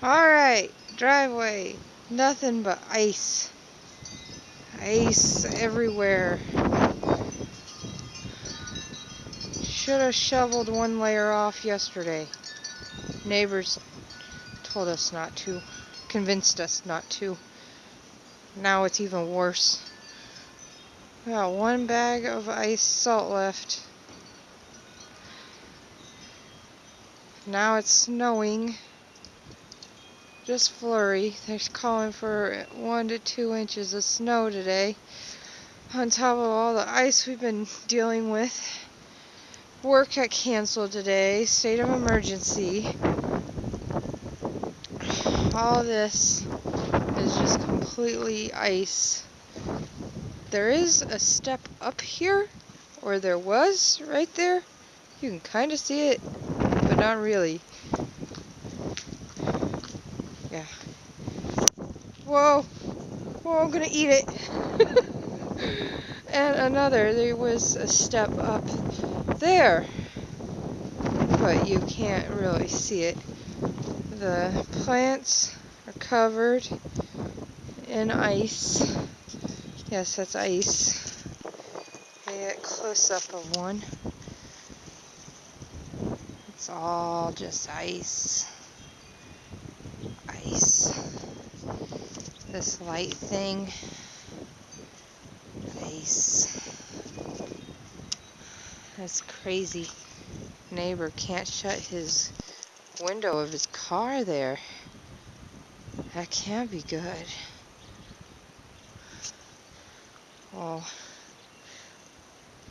Alright, driveway. Nothing but ice. Ice everywhere. Should have shoveled one layer off yesterday. Neighbors told us not to. Convinced us not to. Now it's even worse. We got one bag of ice salt left. Now it's snowing. Just flurry. They're calling for 1 to 2 inches of snow today. On top of all the ice we've been dealing with. Work got canceled today. State of emergency. All this is just completely ice. There is a step up here, or there was right there. You can kind of see it, but not really. Yeah. Whoa. Whoa, I'm gonna eat it. And another, there was a step up there, but you can't really see it. The plants are covered in ice. Yes, that's ice. I get close up of one. It's all just ice. Ice. This light thing. Ice. That's crazy. Neighbor can't shut his window of his car there. That can't be good. Oh,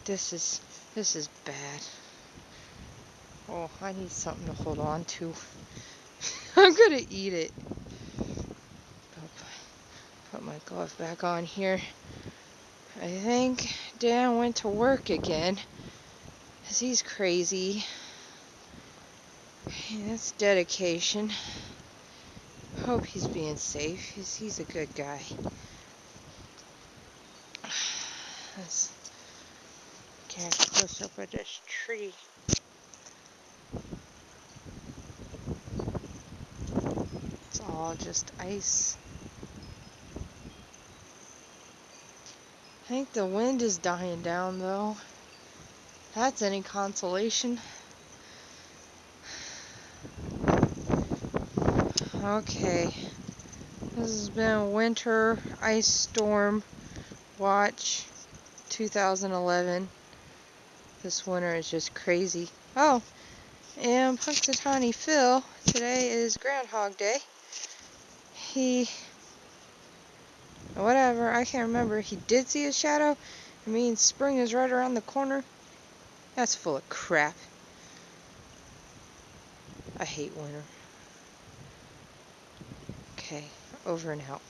this is bad. Oh, I need something to hold on to. I'm gonna eat it. Put my glove back on here. I think Dan went to work again, 'cause he's crazy. That's dedication. Hope he's being safe. He's a good guy. Let's get close up with this tree. It's all just ice. I think the wind is dying down though. That's any consolation. Okay. This has been Winter Ice Storm Watch 2011. This winter is just crazy. Oh, and Punxsutawney Phil, today is Groundhog Day. Whatever, I can't remember. He did see a shadow. It means spring is right around the corner. That's full of crap. I hate winter. Okay, over and out.